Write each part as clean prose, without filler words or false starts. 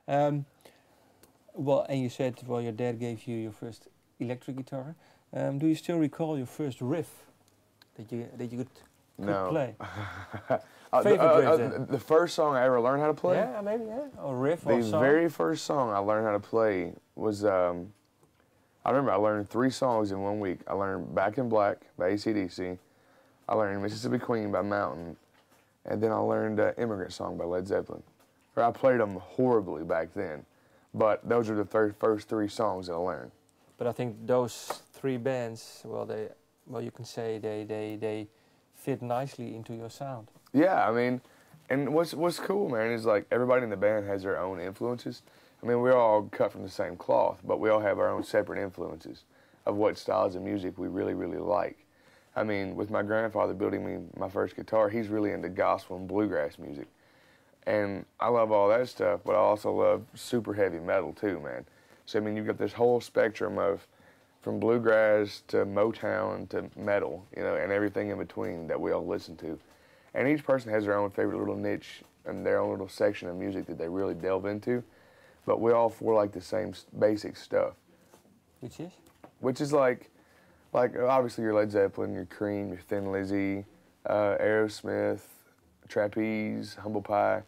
Um, well, and you said, well, your dad gave you your first electric guitar. Do you still recall your first riff that you could No. play? Favorite riff then? The first song I ever learned how to play? Yeah, maybe, yeah. Or riff The or song? very first song I learned how to play was, I remember I learned 3 songs in 1 week. I learned Back in Black by AC/DC. I learned Mississippi Queen by Mountain. And then I learned Immigrant Song by Led Zeppelin. I played them horribly back then, but those are the first 3 songs that I learned. But I think those 3 bands, well, you can say they fit nicely into your sound. Yeah, I mean, and what's cool, man, is like everybody in the band has their own influences. I mean, we're all cut from the same cloth, but we all have our own separate influences of what styles of music we really, really like. I mean, with my grandfather building me my first guitar, he's really into gospel and bluegrass music. And I love all that stuff, but I also love super heavy metal too, man. So, I mean, you've got this whole spectrum of from bluegrass to Motown to metal, you know, and everything in between that we all listen to. And each person has their own favorite little niche and their own little section of music that they really delve into. But we all four like the same basic stuff. Which is? Which is like obviously your Led Zeppelin, your Cream, your Thin Lizzy, Aerosmith, Trapeze, Humble Pie,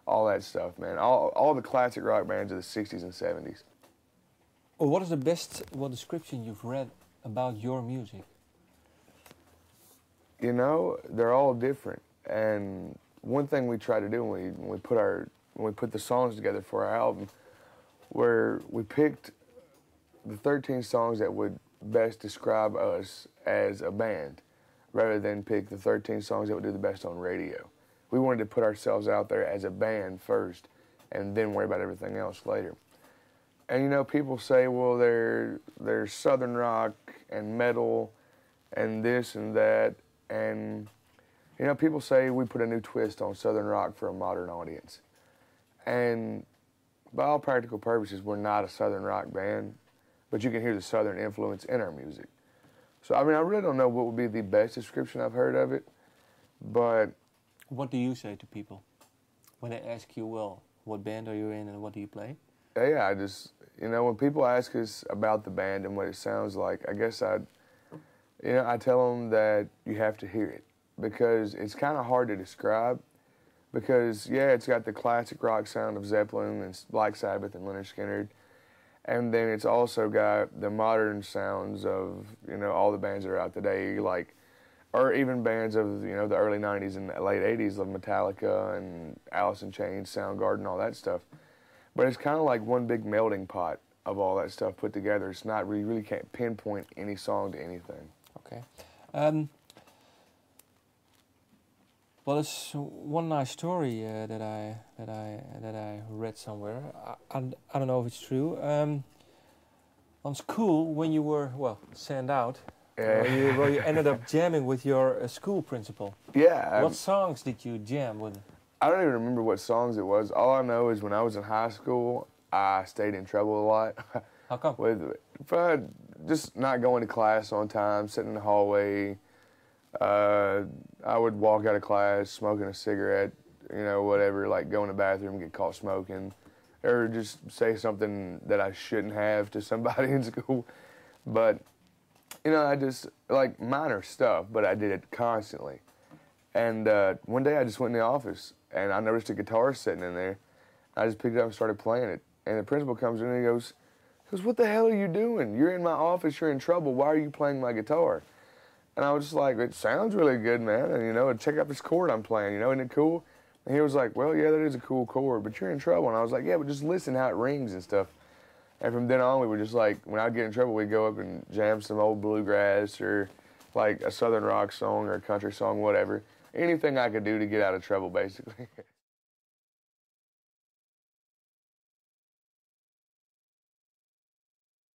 all that stuff, man. All the classic rock bands of the 60s and 70s. Well, what is the best description you've read about your music? You know, they're all different. And one thing we try to do when we put the songs together for our album, where we picked the 13 songs that would best describe us as a band, rather than pick the 13 songs that would do the best on radio. We wanted to put ourselves out there as a band first, and then worry about everything else later. And you know, people say, well, they're southern rock and metal, and this and that, and you know, people say we put a new twist on southern rock for a modern audience. And by all practical purposes, we're not a southern rock band, but you can hear the southern influence in our music. So, I mean, I really don't know what would be the best description I've heard of it, but... What do you say to people when they ask you, well, what band are you in and what do you play? Yeah, I just, you know, when people ask us about the band and what it sounds like, I guess I tell them that you have to hear it, because it's kind of hard to describe. Because, yeah, it's got the classic rock sound of Zeppelin and Black Sabbath and Lynyrd Skynyrd. And then it's also got the modern sounds of, you know, all the bands that are out today, like, or even bands of, you know, the early 90s and late 80s, like Metallica and Alice in Chains, Soundgarden, all that stuff. But it's kind of like one big melting pot of all that stuff put together. It's not, you really can't pinpoint any song to anything. Okay. Well, it's one nice story that I read somewhere. I don't know if it's true. On school, when you were sent out, you ended up jamming with your school principal. Yeah. What songs did you jam with? I don't even remember what songs it was. All I know is when I was in high school, I stayed in trouble a lot. How come? For just not going to class on time, sitting in the hallway. I would walk out of class smoking a cigarette, you know, whatever, like go in the bathroom and get caught smoking, or just say something that I shouldn't have to somebody in school. But, you know, I just, like, minor stuff, but I did it constantly. And one day I just went in the office, and I noticed a guitar sitting in there. I just picked it up and started playing it. And the principal comes in and he goes, "What the hell are you doing? You're in my office, you're in trouble. Why are you playing my guitar?" And I was just like, "It sounds really good, man. And, you know, check out this chord I'm playing. You know, isn't it cool?" And he was like, "Well, yeah, that is a cool chord, but you're in trouble." And I was like, "Yeah, but just listen how it rings and stuff." And from then on, we were just like, when I'd get in trouble, we'd go up and jam some old bluegrass or like a southern rock song or a country song, whatever. Anything I could do to get out of trouble, basically.